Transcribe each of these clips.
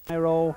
barrow.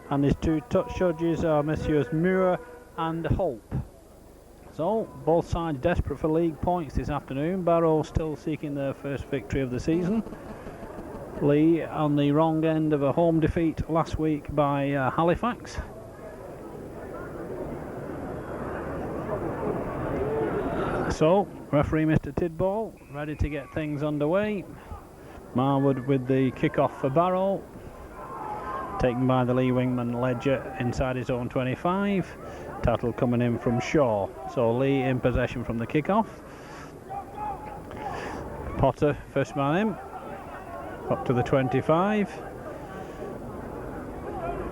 And his two touch judges are Messieurs Muir and Hope. So both sides desperate for league points this afternoon. Barrow still seeking their first victory of the season. Leigh on the wrong end of a home defeat last week by Halifax. So referee Mr. Tidball ready to get things underway. Marwood with the kick-off for Barrow, taken by the Leigh wingman Ledger inside his own 25. Tattle coming in from Shaw. So Leigh in possession from the kick-off. Potter first man in, up to the 25.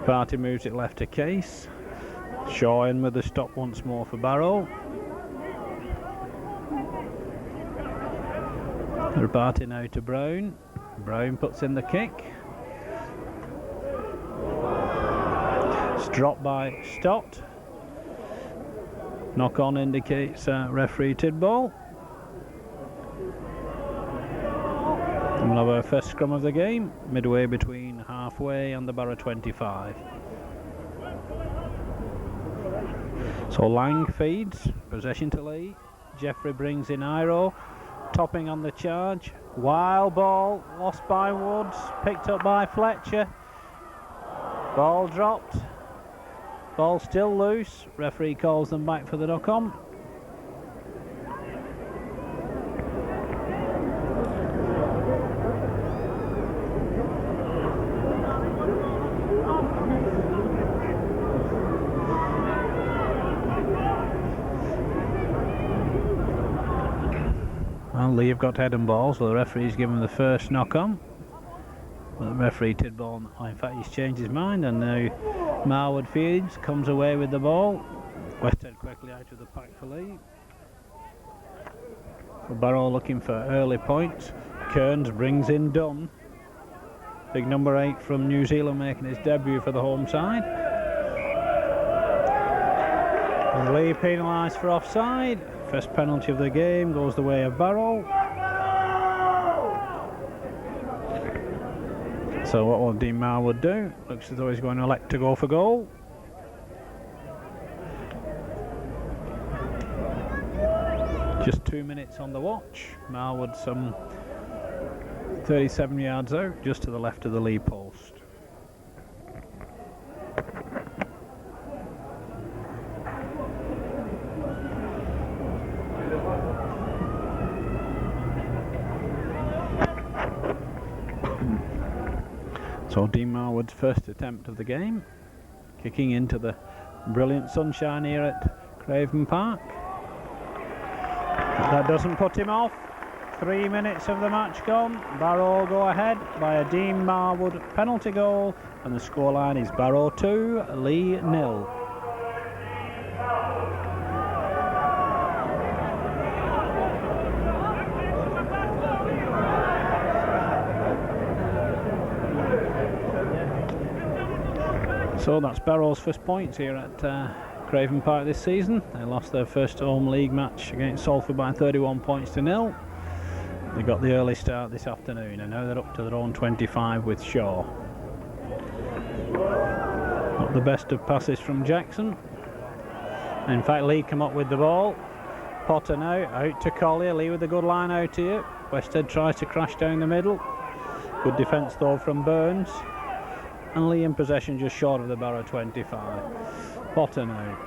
Barty moves it left to Case. Shaw in with the stop once more for Barrow. Barty now to Brown. Brown puts in the kick. It's dropped by Stott. Knock on indicates referee Tidball. And we'll have our first scrum of the game, midway between halfway and the Barrow 25. So Lang feeds, possession to Leigh. Jeffrey brings in Iro, topping on the charge. Wild ball, lost by Woods, picked up by Fletcher. Ball dropped. Ball still loose. Referee calls them back for the knock-on. Well, Leigh have got head and ball, so the referee's given the first knock-on. But the referee Tidball, in fact, he's changed his mind, and now Marwood feeds, comes away with the ball. Westhead quickly out of the pack for Leigh. Barrow looking for early points. Kearns brings in Dunn. Big number 8 from New Zealand making his debut for the home side. And Leigh penalised for offside. First penalty of the game goes the way of Barrow. So what will Dean Marwood do? Looks as though he's going to elect to go for goal. Just 2 minutes on the watch. Marwood some 37 yards out, just to the left of the Leigh post. So Dean Marwood's first attempt of the game, kicking into the brilliant sunshine here at Craven Park. That doesn't put him off. 3 minutes of the match gone. Barrow go ahead by a Dean Marwood penalty goal, and the scoreline is Barrow 2, Leigh 0. So that's Barrow's first points here at Craven Park this season. They lost their first home league match against Salford by 31 points to 0. They got the early start this afternoon, and now they're up to their own 25 with Shaw. Not the best of passes from Jackson. In fact, Leigh come up with the ball. Potter now out to Collier. Leigh with a good line out here. Westhead tries to crash down the middle. Good defence though from Burns. And Leigh in possession just short of the Barrow 25. Potter now.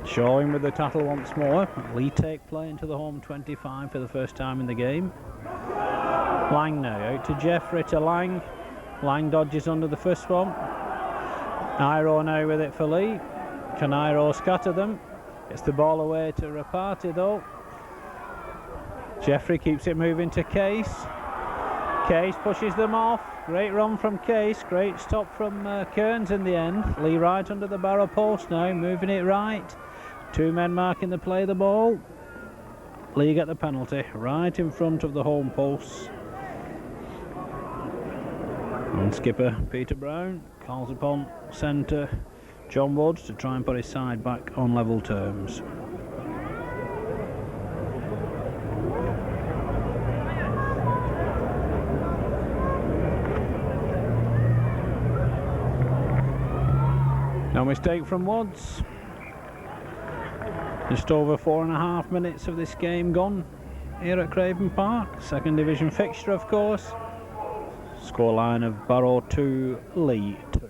Shaw in with the tattle once more. Leigh take play into the home 25 for the first time in the game. Lang now out to Jeffrey to Lang. Lang dodges under the first one. Iro now with it for Leigh. Can Iro scatter them? Gets the ball away to Rapati though. Jeffrey keeps it moving to Case. Case pushes them off. Great run from Case. Great stop from Kearns in the end. Leigh right under the barrow post now, moving it right. 2 men marking the play of the ball. Leigh get the penalty right in front of the home post. And skipper Peter Brown calls upon centre John Woods to try and put his side back on level terms. No mistake from Woods. Just over 4.5 minutes of this game gone here at Craven Park. Second division fixture, of course. Scoreline of Barrow 2, Leigh 2.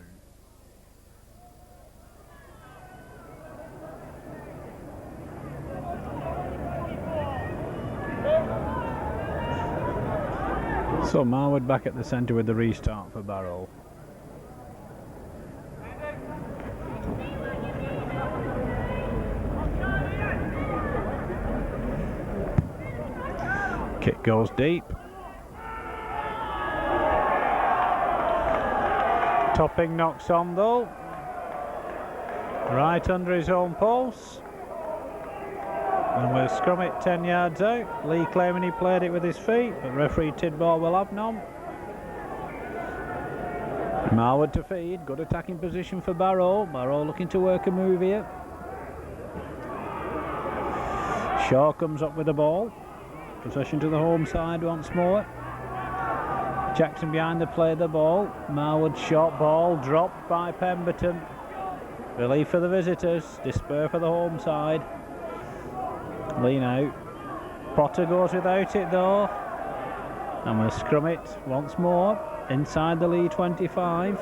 So Marwood back at the centre with the restart for Barrow. Kick goes deep. Topping knocks on though. Right under his own post. And we'll scrum it 10 yards out. Leigh claiming he played it with his feet, but referee Tidball will have none. Marwood to feed. Good attacking position for Barrow. Barrow looking to work a move here. Shaw comes up with the ball. Possession to the home side once more. Jackson behind the play of the ball. Marwood short ball dropped by Pemberton. Relief for the visitors. Despair for the home side. Leigh now. Potter goes without it though. And we'll scrum it once more inside the Leigh 25.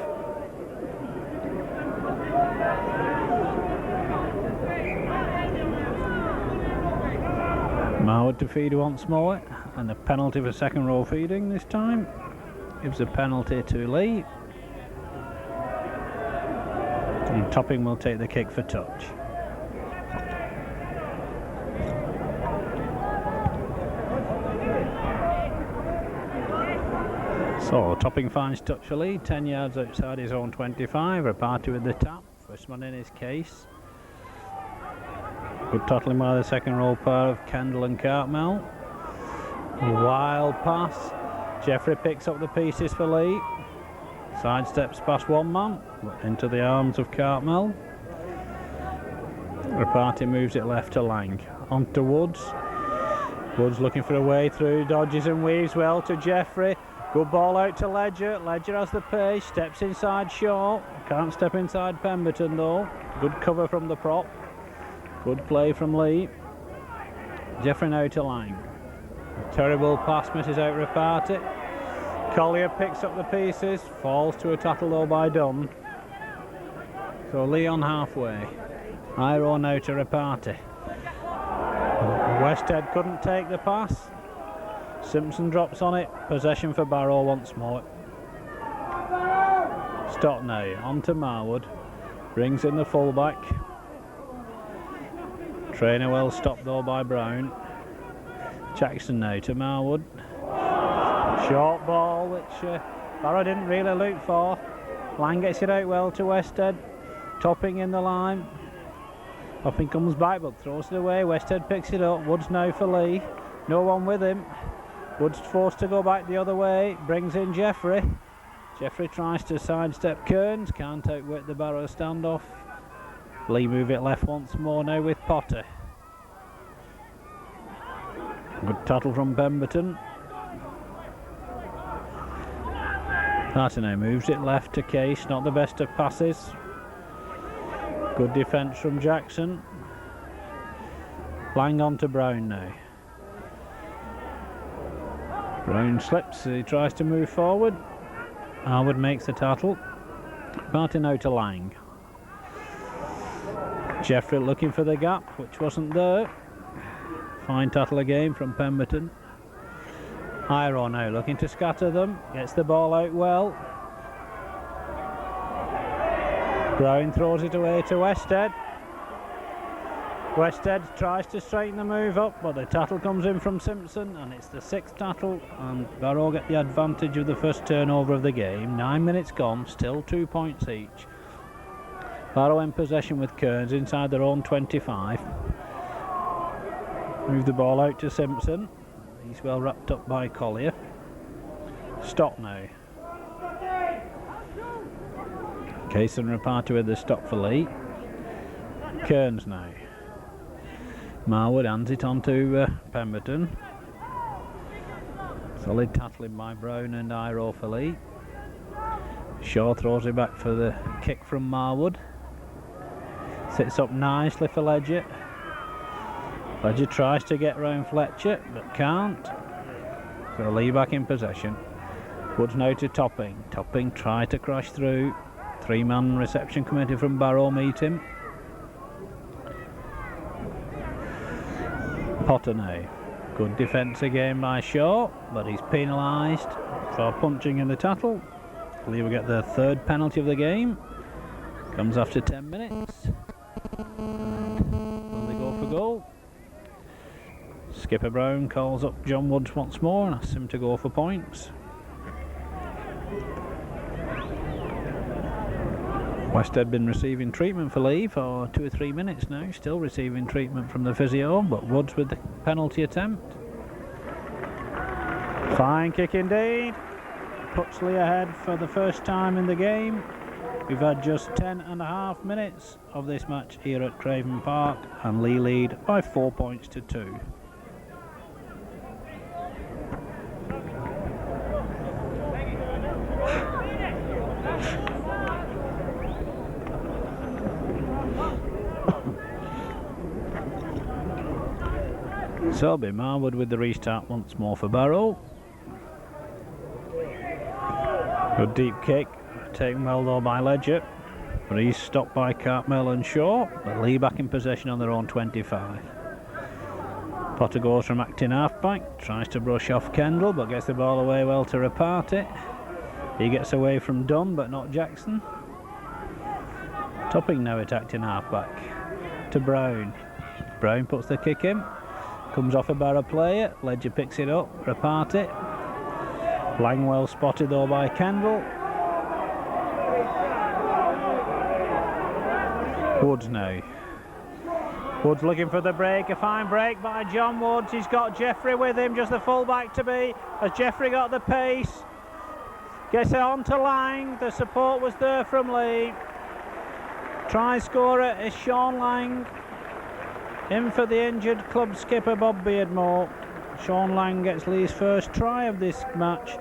Marwood to feed once more, and a penalty for second row feeding this time. Gives a penalty to Leigh. And Topping will take the kick for touch. So Topping finds touch for Leigh, 10 yards outside his own 25. Reparty with the tap. First man in his Case. Good tackling by the second row pair of Kendall and Cartmel. Wild pass. Jeffrey picks up the pieces for Leigh. Sidesteps past one man into the arms of Cartmel. Reparty moves it left to Lang. On to Woods. Woods looking for a way through. Dodges and weaves well to Jeffrey. Good ball out to Ledger. Ledger has the pace. Steps inside Shaw. Can't step inside Pemberton though. Good cover from the prop. Good play from Leigh. Jeffrey now to Lang. Terrible pass misses out Reparty. Collier picks up the pieces. Falls to a tackle though by Dunn. So Leigh on halfway. Iro now to Reparty. Westhead couldn't take the pass. Simpson drops on it. Possession for Barrow once more. Stop now. On to Marwood. Brings in the fullback. Trainer well stopped though by Brown. Jackson now to Marwood. Short ball which Barrow didn't really look for. Lang gets it out well to Westhead. Topping in the line. Topping comes back but throws it away. Westhead picks it up. Woods now for Leigh. No one with him. Woods forced to go back the other way. Brings in Jeffrey. Jeffrey tries to sidestep Kearns. Can't outwit the Barrow standoff. Leigh move it left once more now with Potter. Good tattle from Pemberton. Potter now moves it left to Case. Not the best of passes. Good defence from Jackson. Lang on to Brown now. Brown slips. He tries to move forward. Harwood makes the tattle. Party now to Lang. Jeffrey looking for the gap, which wasn't there. Fine tattle again from Pemberton. Iro now looking to scatter them. Gets the ball out well. Brown throws it away to Westhead. Westhead tries to straighten the move up, but the tackle comes in from Simpson, and it's the 6th tackle, and Barrow get the advantage of the first turnover of the game. 9 minutes gone, still 2 points each. Barrow in possession with Kearns inside their own 25. Move the ball out to Simpson. He's well wrapped up by Collier. Stop now. Case and Rapati with the stop for Leigh. Kearns now. Marwood hands it on to Pemberton. Solid tackling by Brown and Iro for Leigh. Shaw throws it back for the kick from Marwood. Sits up nicely for Ledger. Ledger tries to get round Fletcher but can't. So Leigh back in possession. Woods now to Topping. Topping tried to crash through. 3-man reception committee from Barrow meet him. Potter now. Good defence again by Shaw, but he's penalised for punching in the tackle. Leigh will get their 3rd penalty of the game. Comes after 10 minutes. And will they go for goal? Skipper Brown calls up John Woods once more and asks him to go for points. Westhead been receiving treatment for Leigh for 2 or 3 minutes now, still receiving treatment from the physio, but Woods with the penalty attempt. Fine kick indeed. Puts Leigh ahead for the first time in the game. We've had just 10.5 minutes of this match here at Craven Park, and Leigh lead by 4 points to 2. Selby Marwood with the restart once more for Barrow. Good deep kick, taken well though by Ledger, but he's stopped by Cartmel and Shaw. But Leigh back in possession on their own 25. Potter goes from acting halfback, tries to brush off Kendall, but gets the ball away well to Rapati. He gets away from Dunn, but not Jackson. Topping now at acting halfback to Brown. Brown puts the kick in. Comes off a Barrow player, Ledger picks it up, Rapati. Langwell spotted though by Kendall. Woods now. Woods looking for the break, a fine break by John Woods. He's got Jeffrey with him, just the full-back to be. Has Jeffrey got the pace? Gets it on to Lang, the support was there from Leigh. Try scorer is Sean Lang. In for the injured club skipper Bob Beardmore. Sean Lang gets Leigh's first try of this match.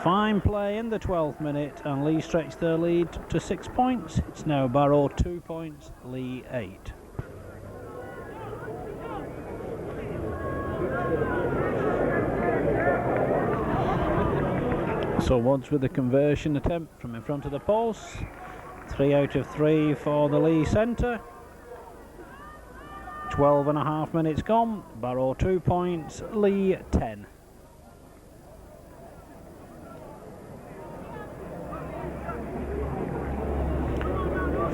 Fine play in the 12th minute, and Leigh stretched their lead to 6 points. It's now Barrow 2 points, Leigh 8. So Woods with the conversion attempt from in front of the post. 3 out of 3 for the Leigh centre. 12.5 minutes gone. Barrow 2 points, Leigh 10.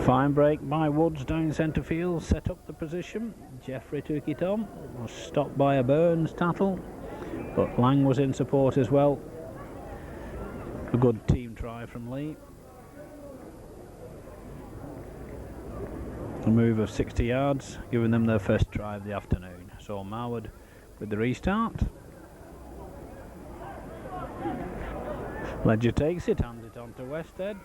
Fine break by Woods down centre field, set up the position. Jeffrey took it on, was stopped by a Burns tackle, but Lang was in support as well. A good team try from Leigh. A move of 60 yards, giving them their first try of the afternoon. So Marwood with the restart. Ledger takes it, hands it on to Westhead.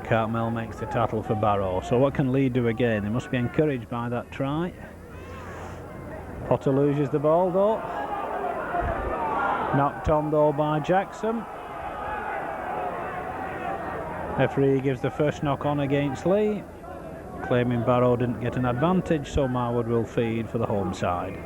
Cartmel makes the tackle for Barrow. So what can Leigh do again? They must be encouraged by that try. Potter loses the ball though. Knocked on though by Jackson. Referee gives the first knock on against Leigh, claiming Barrow didn't get an advantage, so Marwood will feed for the home side.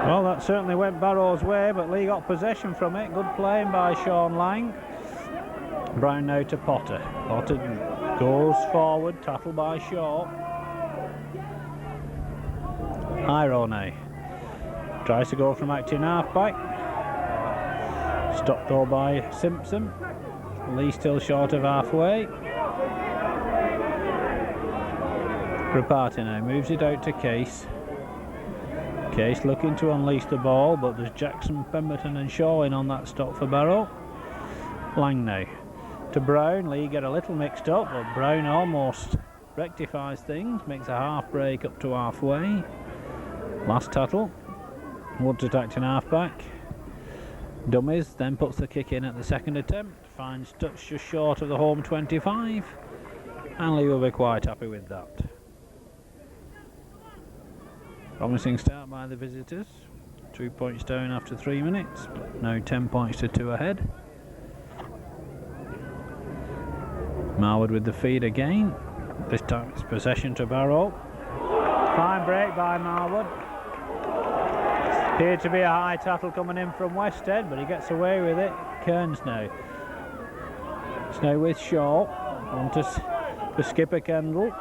Well, that certainly went Barrow's way, but Leigh got possession from it. Good playing by Sean Lang. Brown now to Potter. Potter goes forward, tackled by Shaw. Iro now. Tries to go from acting half-back. Stopped though by Simpson. Leigh still short of halfway. Reparty now moves it out to Case. Case looking to unleash the ball, but there's Jackson, Pemberton and Shaw in on that stop for Barrow. Lang now to Brown. Leigh get a little mixed up, but Brown almost rectifies things, makes a half break up to halfway. Last tattle. Woods attacking half back. Dummies, then puts the kick in at the second attempt. Finds touch just short of the home 25. And Leigh will be quite happy with that. Promising start by the visitors. 2 points down after 3 minutes, but now 10 points to 2 ahead. Marwood with the feed again. This time it's possession to Barrow. Fine break by Marwood. Appeared to be a high tattle coming in from Westhead, but he gets away with it. Kearns now. It's now with Shaw. On to skipper Kendall.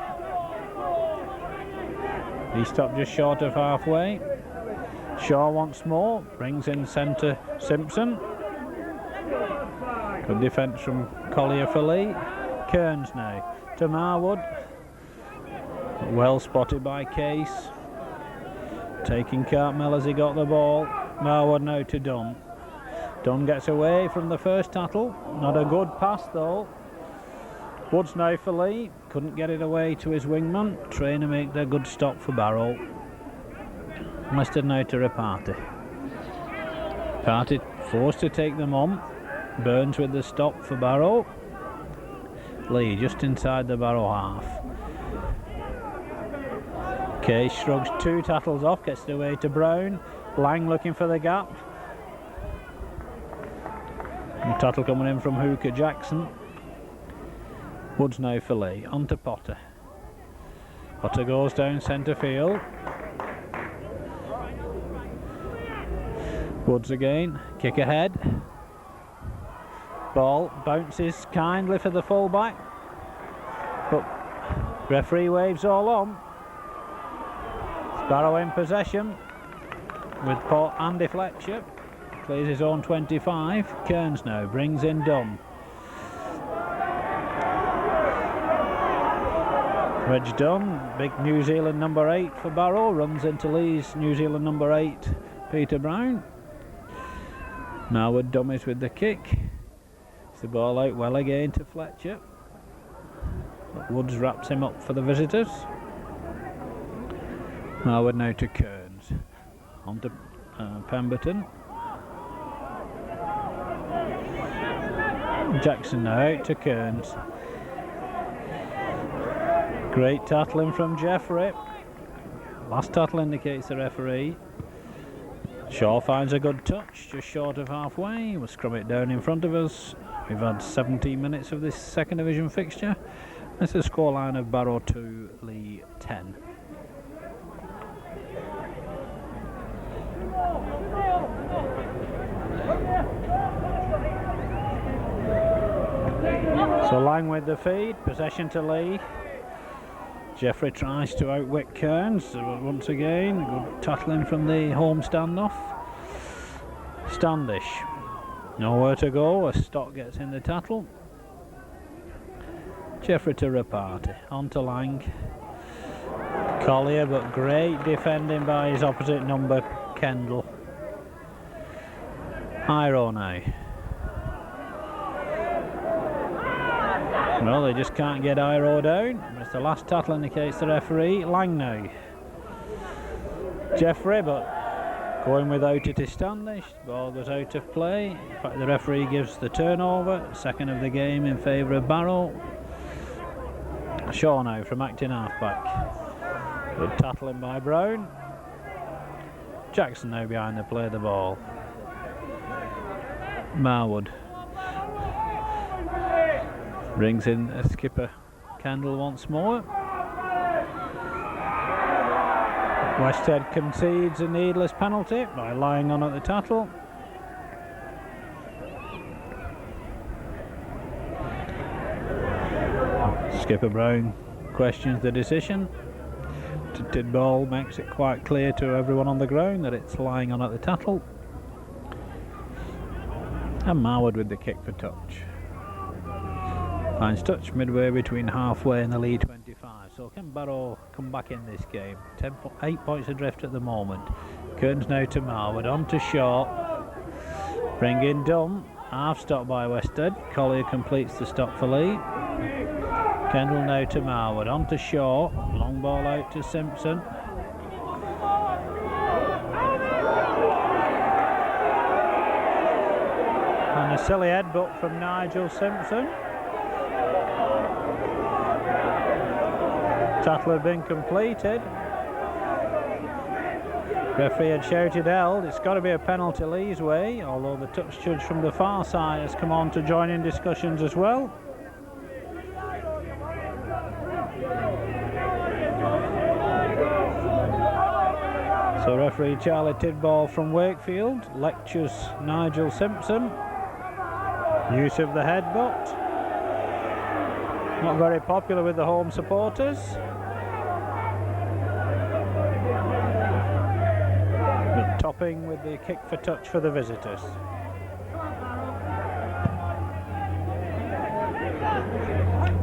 He stopped just short of halfway. Shaw once more. Brings in centre Simpson. Good defence from Collier for Leigh. Kearns now to Marwood. Well spotted by Case. Taking Cartmel as he got the ball. Marwood now to Dunn. Dunn gets away from the first tattle. Not a good pass though. Woods now for Leigh. Couldn't get it away to his wingman. Trainer make a good stop for Barrow. Westhead now to Reparty. Reparty forced to take them on. Burns with the stop for Barrow. Leigh just inside the Barrow half. Case shrugs 2 tattles off, gets it away to Brown. Lang looking for the gap. And tattle coming in from Hooker Jackson. Woods now for Leigh. On to Potter. Potter goes down centre field. Woods again. Kick ahead. Ball bounces kindly for the fullback. But referee waves all on. Barrow in possession with Andy Fletcher. Clears his own 25. Kearns now brings in Dunn. Reg Dunn, big New Zealand number 8 for Barrow, runs into Leigh's New Zealand number 8, Peter Brown. Marwood dummies with the kick. It's the ball out well again to Fletcher. But Woods wraps him up for the visitors. Marwood now to Kearns. On to Pemberton. Jackson now out to Kearns. Great tackling from Jeffrey. Last tackle indicates the referee. Shaw finds a good touch, just short of halfway. We'll scrum it down in front of us. We've had 17 minutes of this second division fixture. That's the scoreline of Barrow 2, Leigh 10. So Lang with the feed, possession to Leigh. Jeffrey tries to outwit Kearns once again. Good tackling from the home standoff. Standish, nowhere to go. A Stock gets in the tattle. Jeffrey to Reparty. On to Lang. Collier, but great defending by his opposite number, Kendall. Iro now. Well, they just can't get Iro down. It's the last tattle indicates the referee. Lang now. Jeffrey, but going without it is Standish. Ball goes out of play. In fact, the referee gives the turnover. Second of the game in favour of Barrow. Shaw now from acting halfback. Good tackling by Brown. Jackson now behind the play of the ball. Marwood. Brings in a skipper Kendall once more. Westhead concedes a needless penalty by lying on at the tattle. Skipper Brown questions the decision. Tidball makes it quite clear to everyone on the ground that it's lying on at the tattle. And Marwood with the kick for touch. Finds touch midway between halfway and the lead 25. So can Barrow come back in this game? 8 points adrift at the moment. Kearns now to Marwood, on to Shaw. Bring in Dunn. Half stop by Wested. Collier completes the stop for Leigh. Kendall now to Marwood, on to Shaw. Long ball out to Simpson. And a silly headbutt from Nigel Simpson. Tackle had been completed. Referee had shouted held. It's got to be a penalty Leigh's way, although the touch judge from the far side has come on to join in discussions as well. So referee Charlie Tidball from Wakefield lectures Nigel Simpson. Use of the headbutt. Not very popular with the home supporters. But Topping with the kick for touch for the visitors.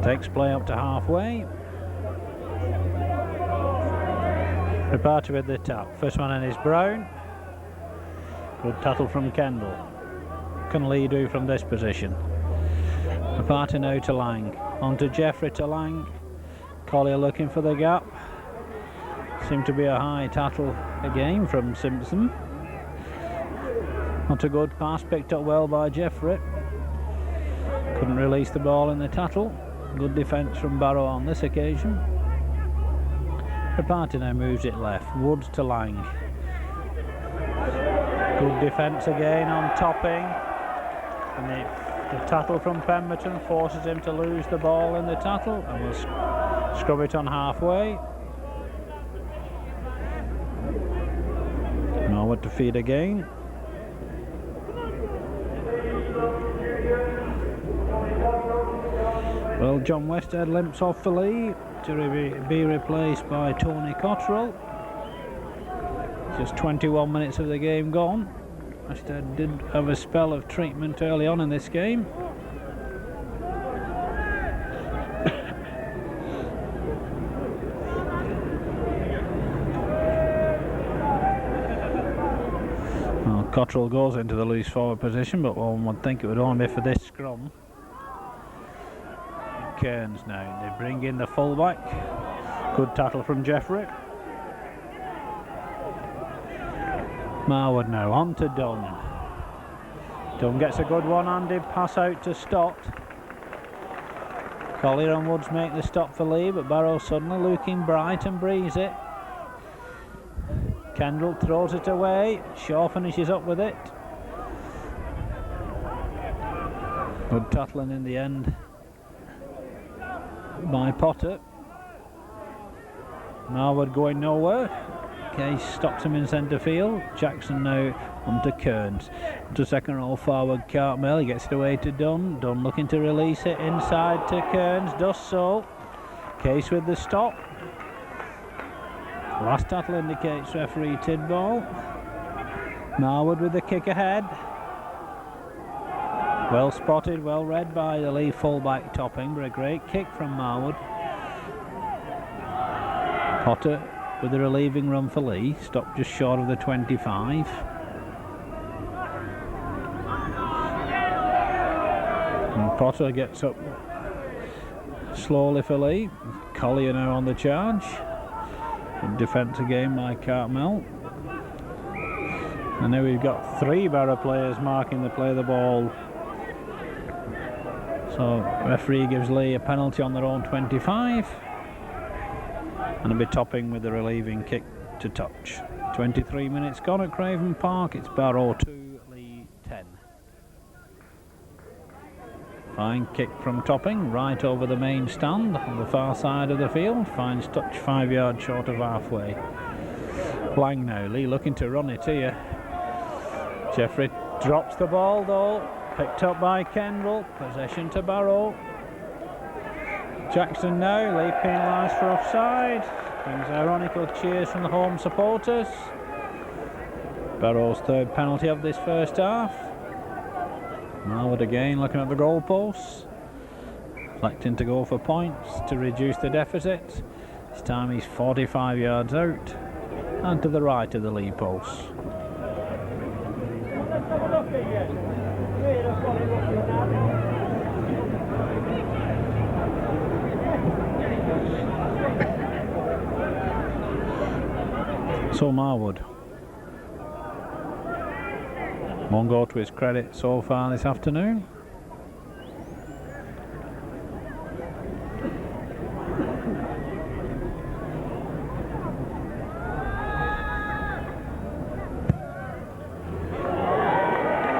Takes play up to halfway. Reparty with the tap. First one in is Brown. Good tattle from Kendall. What can Leigh do from this position? Reparty now to Lang. On to Jeffrey to Lang. Collier looking for the gap. Seemed to be a high tattle again from Simpson. Not a good pass, picked up well by Jeffrey. Couldn't release the ball in the tattle. Good defence from Barrow on this occasion. Reparty now moves it left. Woods to Lang. Good defence again on Topping. And the tattle from Pemberton forces him to lose the ball in the tattle, and we'll scrub it on halfway. Marwood to feed again. Well, John Westhead limps off for Leigh to be replaced by Tony Cottrell. Just 21 minutes of the game gone. Westhead did have a spell of treatment early on in this game. Well, Cottrell goes into the loose forward position, but one would think it would only be for this scrum. Kearns now, they bring in the fullback. Good tattle from Jeffrey. Marwood now, on to Dunn. Dunn gets a good one-handed pass out to Stott. Collier and Woods make the stop for Leigh, but Barrow suddenly looking bright and breezy. Kendall throws it away. Shaw finishes up with it. Good tackling in the end by Potter. Marwood going nowhere. Case stops him in centre field. Jackson now onto Kearns. To second row forward Cartmel. He gets it away to Dunn. Dunn looking to release it inside to Kearns. Does so. Case with the stop. Last tattle indicates referee Tidball. Marwood with the kick ahead. Well spotted, well read by the Leigh fullback Topping, but a great kick from Marwood. Potter with the relieving run for Leigh, stopped just short of the 25. And Potter gets up slowly for Leigh. Collier now on the charge. Good defence again by Cartmel. And now we've got 3 Barrow players marking the play of the ball. So referee gives Leigh a penalty on their own 25. And it'll be Topping with the relieving kick to touch. 23 minutes gone at Craven Park. It's Barrow 2, Leigh 10. Fine kick from Topping, right over the main stand on the far side of the field. Finds touch 5 yards short of halfway. Lang now, Leigh looking to run it here. Jeffrey drops the ball though. Picked up by Kendall. Possession to Barrow. Jackson now, Leigh penalised for offside. Brings ironical cheers from the home supporters. Barrow's 3rd penalty of this first half. Marwood again looking at the goalposts, electing to go for points to reduce the deficit. This time he's 45 yards out and to the right of the lead post. So Marwood, one goal to his credit so far this afternoon.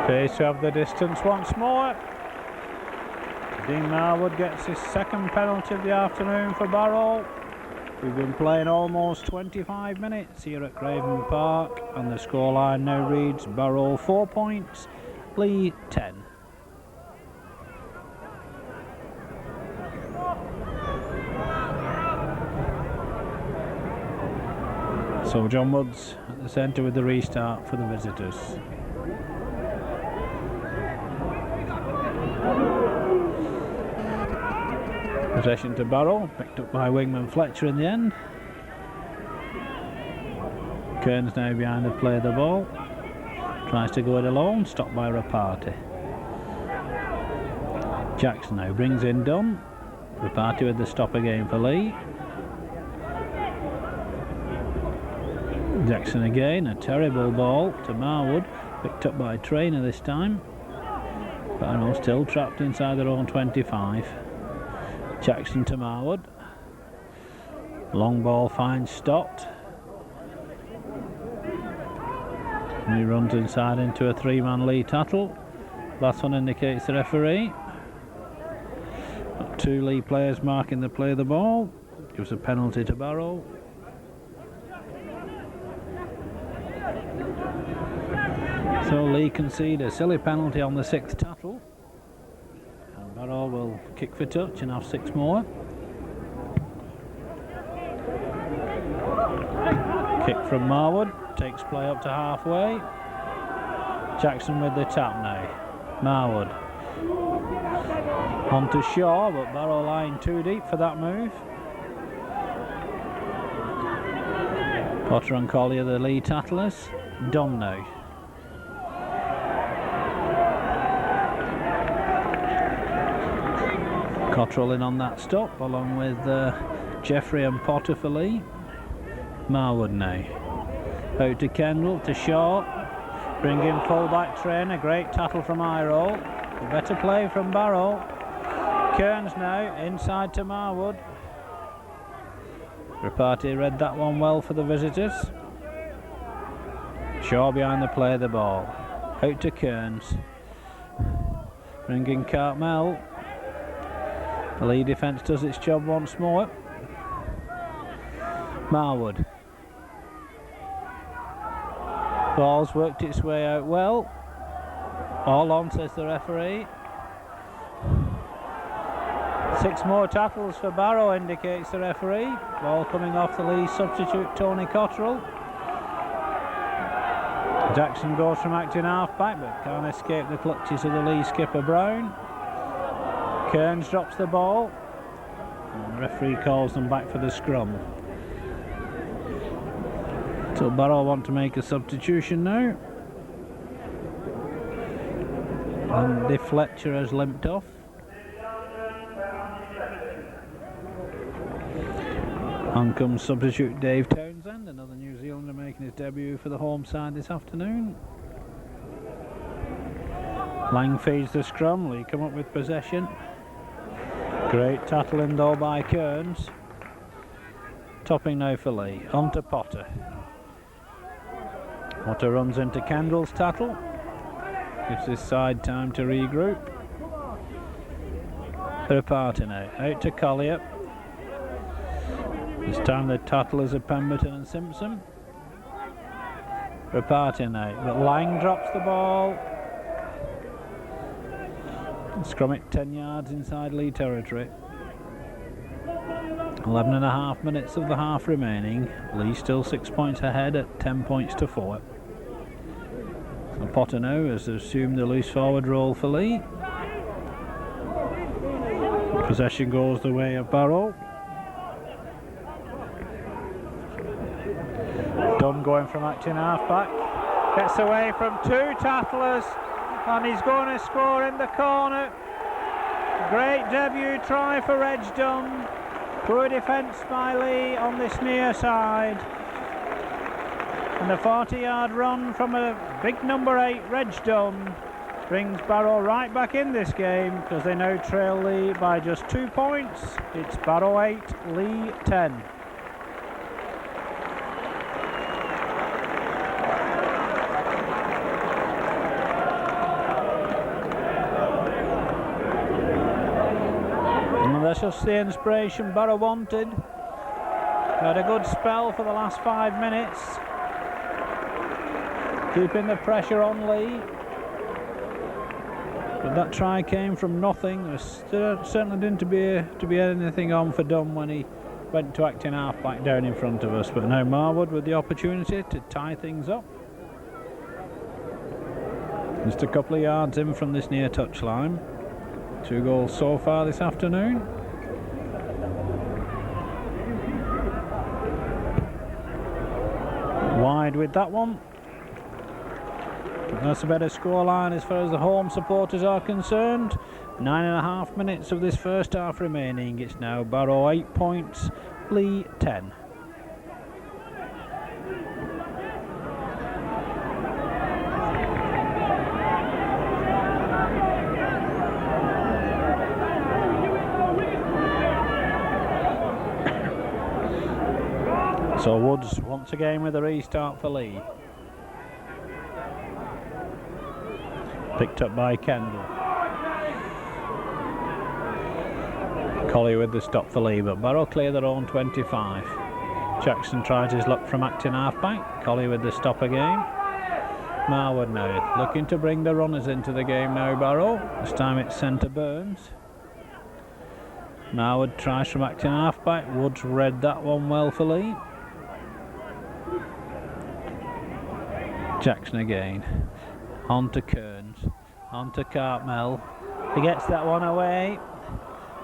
Pays to have the distance once more. Dean Marwood gets his second penalty of the afternoon for Barrow. We've been playing almost 25 minutes here at Craven Park, and the scoreline now reads Barrow 4 points, Leigh 10. So John Woods at the centre with the restart for the visitors. Possession to Barrow, picked up by wingman Fletcher in the end. Kearns now behind the play of the ball. Tries to go it alone, stopped by Rapati. Jackson now brings in Dunn. Rapati with the stop again for Leigh. Jackson again, a terrible ball to Marwood, picked up by Trainer this time. Barrow still trapped inside their own 25. Jackson to Marwood. Long ball finds Stott. And he runs inside into a three-man Leigh tackle. Last one indicates the referee. Got two Leigh players marking the play of the ball. Gives a penalty to Barrow. So Leigh concede a silly penalty on the sixth tackle. Barrow will kick for touch and have 6 more. Kick from Marwood, takes play up to halfway. Jackson with the tap now. Marwood on to Shaw, but Barrow lying too deep for that move. Potter and Collier, the Leigh tattlers. Dunn now. Cottrell in on that stop, along with Jeffrey and Potter for Leigh. Marwood now. Out to Kendall, to Shaw. Bring in full-back Trainer, great tackle from Iro. A better play from Barrow. Kearns now, inside to Marwood. Rapati read that one well for the visitors. Shaw behind the play of the ball. Out to Kearns. Bring in Cartmel. The Leigh defence does its job once more. Marwood. Ball's worked its way out well. All on, says the referee. 6 more tackles for Barrow, indicates the referee. Ball coming off the Leigh substitute, Tony Cottrell. Jackson goes from acting half-back, but can't escape the clutches of the Leigh skipper Brown. Kearns drops the ball, and the referee calls them back for the scrum. So Barrow want to make a substitution now. Andy Fletcher has limped off. On comes substitute Dave Townsend, another New Zealander making his debut for the home side this afternoon. Lang feeds the scrum, Leigh come up with possession. Great tackling though by Kearns. Topping now for Leigh. On to Potter. Potter runs into Kendall's tackle. Gives his side time to regroup. Rapati now. Out to Collier. This time the tattlers are Pemberton and Simpson. Rapati now. But Lang drops the ball. Scrum it 10 yards inside Leigh territory. 11.5 minutes of the half remaining. Leigh still 6 points ahead at 10 points to 4. So Potter now has assumed the loose forward role for Leigh. Possession goes the way of Barrow. Dunn going from acting half-back. Gets away from two tattlers and he's going to score in the corner. Great debut try for Reg Dunn. Poor defence by Leigh on this near side. And a 40-yard run from a big number 8, Reg Dunn, brings Barrow right back in this game because they now trail Leigh by just 2 points. It's Barrow 8, Leigh 10. And that's just the inspiration Barrow wanted. Had a good spell for the last 5 minutes, keeping the pressure on Leigh. But that try came from nothing. There certainly didn't to be anything on for Dunn when he went to acting half-back down in front of us. But now Marwood with the opportunity to tie things up. Just a couple of yards in from this near touchline. 2 goals so far this afternoon. Wide with that one. That's a better scoreline as far as the home supporters are concerned. 9.5 minutes of this first half remaining. It's now Barrow 8 points, Leigh 10. So Woods once again with a restart for Leigh. Picked up by Kendall. Collier with the stop for Leigh, but Barrow clear their own 25. Jackson tries his luck from acting half-back. Collier with the stop again. Marwood now looking to bring the runners into the game now, Barrow. This time it's centre Burns. Marwood tries from acting half-back. Woods read that one well for Leigh. Jackson again. On to Kearns, on to Cartmel. He gets that one away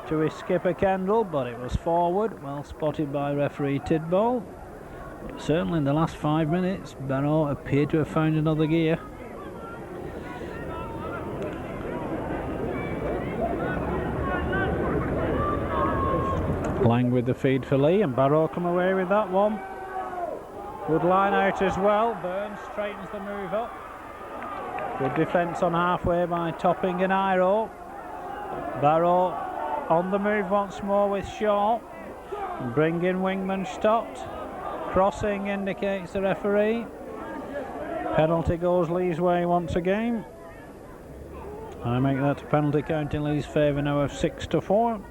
to his skipper Kendall, but it was forward, well spotted by referee Tidball. But certainly in the last 5 minutes, Barrow appeared to have found another gear. Lang with the feed for Leigh, and Barrow come away with that one. Good line out as well. Burns straightens the move up. Good defence on halfway by Topping and Iro. Barrow on the move once more with Shaw. Bring in Wingman stopped. Crossing indicates the referee. Penalty goes Leigh's way once again. I make that a penalty count in Leigh's favour now of 6-4.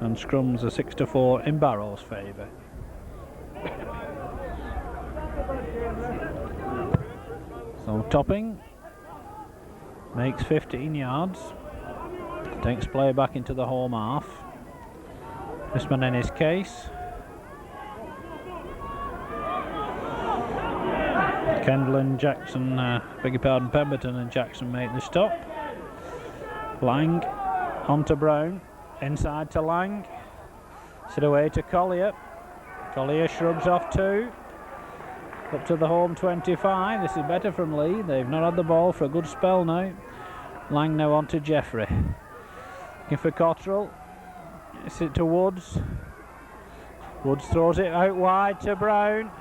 And scrums are 6-4 in Barrow's favour. So Topping makes 15 yards, takes play back into the home half. This man in his case. Kendall and Jackson, beg your pardon, Pemberton and Jackson make the stop. Lang on to Brown, inside to Lang, sit away to Collier. Collier shrugs off 2. Up to the home 25. This is better from Leigh. They've not had the ball for a good spell now. Lang now on to Jeffrey. Looking for Cottrell. It's it to Woods. Woods throws it out wide to Brown.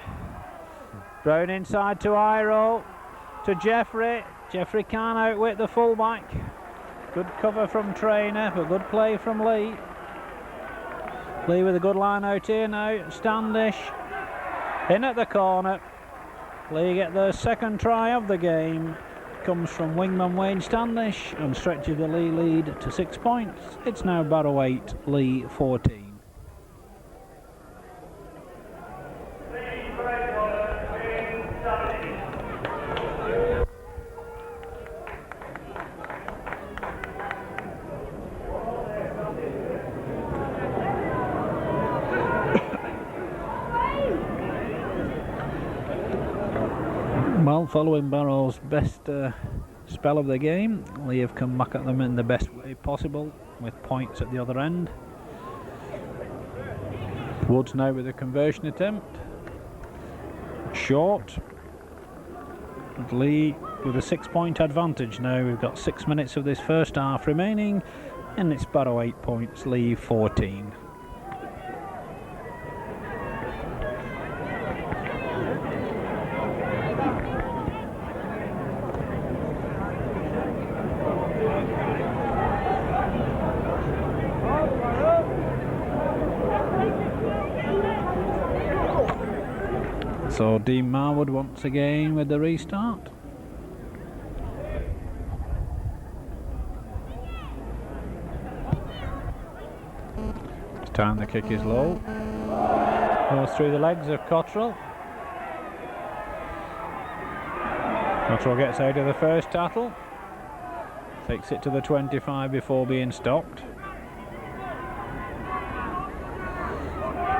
Brown inside to Iro. To Jeffrey. Jeffrey can't outwit the fullback. Good cover from Trainer, but good play from Leigh. Leigh with a good line out here now. Standish in at the corner. Leigh get their second try of the game. Comes from wingman Wayne Standish and stretches the Leigh lead to 6 points. It's now Barrow 8, Leigh 14. Well, following Barrow's best spell of the game, Leigh have come back at them in the best way possible, with points at the other end. Woods now with a conversion attempt. Short. And Leigh with a 6-point advantage now. We've got 6 minutes of this first half remaining, and it's Barrow 8 points, Leigh 14. So Dean Marwood once again with the restart. This time the kick is low. Goes through the legs of Cottrell. Cottrell gets out of the first tattle. Takes it to the 25 before being stopped.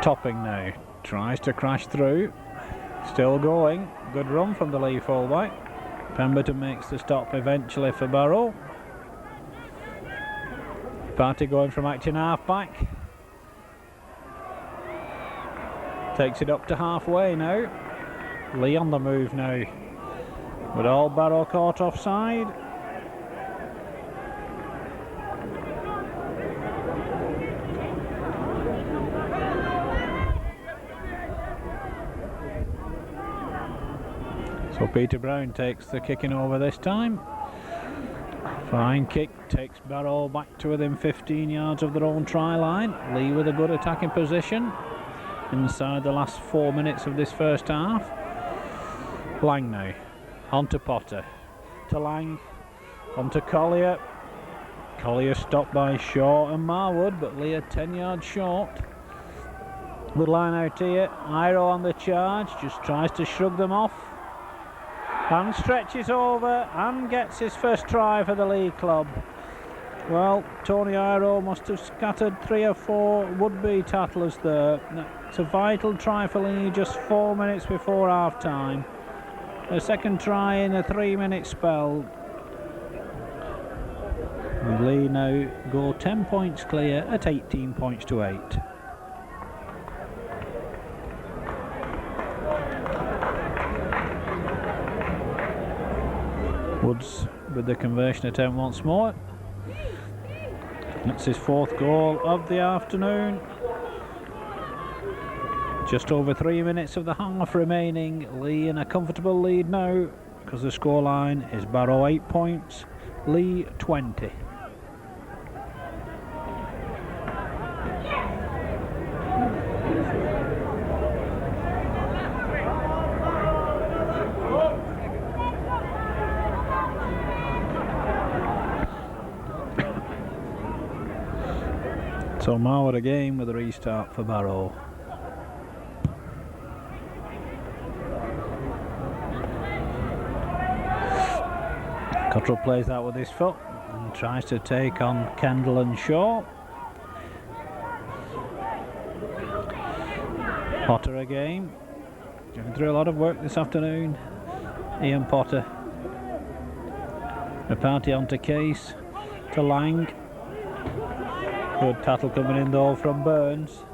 Topping now. Tries to crash through. Still going. Good run from the Leigh fullback. Pemberton makes the stop eventually for Barrow. Party going from acting half-back. Takes it up to halfway now. Leigh on the move now. But all Barrow caught offside. So Peter Brown takes the kicking over this time. Fine kick, takes Barrow back to within 15 yards of their own try line. Leigh with a good attacking position inside the last 4 minutes of this first half. Lang now, on to Potter, to Lang, on to Collier. Collier stopped by Shaw and Marwood, but Leigh 10 yards short. Good line out here. Iro on the charge, just tries to shrug them off. And stretches over and gets his first try for the Leigh club. Well, Tony Iro must have scattered 3 or 4 would-be tattlers there. It's a vital try for Leigh just 4 minutes before half-time. A second try in a 3-minute spell. And Leigh now go 10 points clear at 18 points to 8. Woods with the conversion attempt once more. That's his 4th goal of the afternoon. Just over 3 minutes of the half remaining. Leigh in a comfortable lead now, because the scoreline is Barrow 8 points, Leigh 20. So Marwood again with a restart for Barrow. Cottrell plays that with his foot and tries to take on Kendall and Shaw. Potter again. Going through a lot of work this afternoon. Ian Potter. A party onto Case, to Lang. Good tattle coming in though from Burns.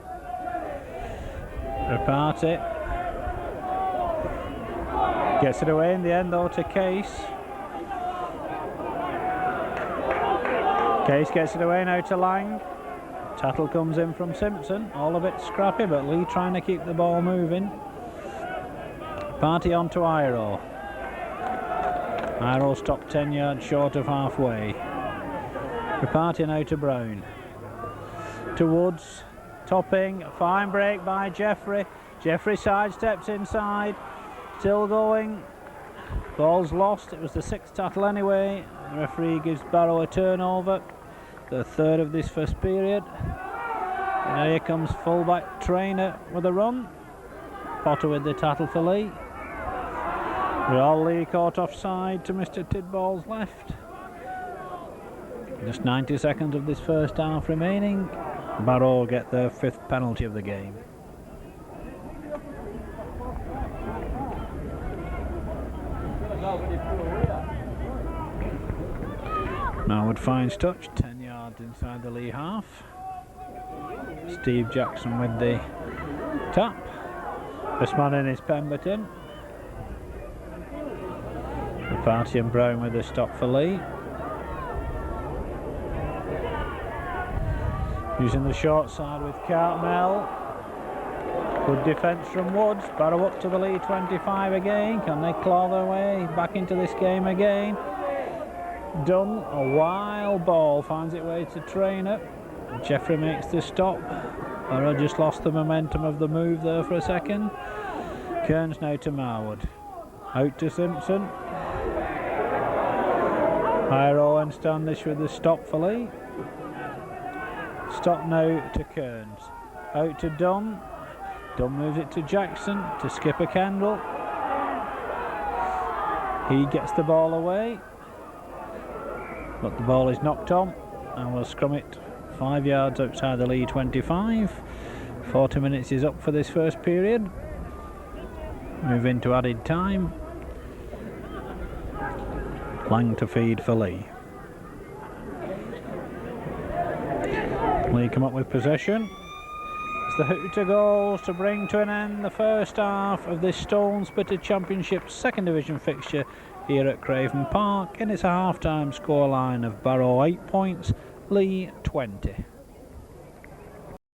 Reparty gets it away in the end though to Case. Case gets it away now to Lang. Tattle comes in from Simpson, all a bit scrappy, but Leigh trying to keep the ball moving. Party on to Iro. Iro stopped 10 yards short of halfway. Reparty now to Brown. To Woods, topping, fine break by Jeffrey. Jeffrey sidesteps inside, still going. Ball's lost, it was the 6th tattle anyway. The referee gives Barrow a turnover, the 3rd of this first period. And here comes fullback Trainer with a run. Potter with the tattle for Leigh. All Leigh caught offside to Mr. Tidball's left. Just 90 seconds of this first half remaining. Barrow get their 5th penalty of the game. Marwood finds touch, 10 yards inside the Leigh half. Steve Jackson with the tap. First man in is Pemberton. Party and Brown with a stop for Leigh. Using the short side with Cartmel. Good defence from Woods. Barrow up to the Leigh 25 again. Can they claw their way back into this game again? Dunn, a wild ball, finds its way to Trainer. Jeffrey makes the stop. Barrow just lost the momentum of the move there for a second. Kearns now to Marwood. Out to Simpson. Hiro and Standish with the stop for Leigh. Stop now to Kearns. Out to Dunn. Dunn moves it to Jackson, to Skipper Kendall. He gets the ball away, but the ball is knocked on and will scrum it 5 yards outside the Leigh 25. 40 minutes is up for this first period. Move into added time. Lang to feed for Leigh. Leigh come up with possession. It's the Hooter goals to bring to an end the first half of this Stone Splitter Championship second division fixture here at Craven Park, and it's a half-time scoreline of Barrow 8 points, Leigh 20.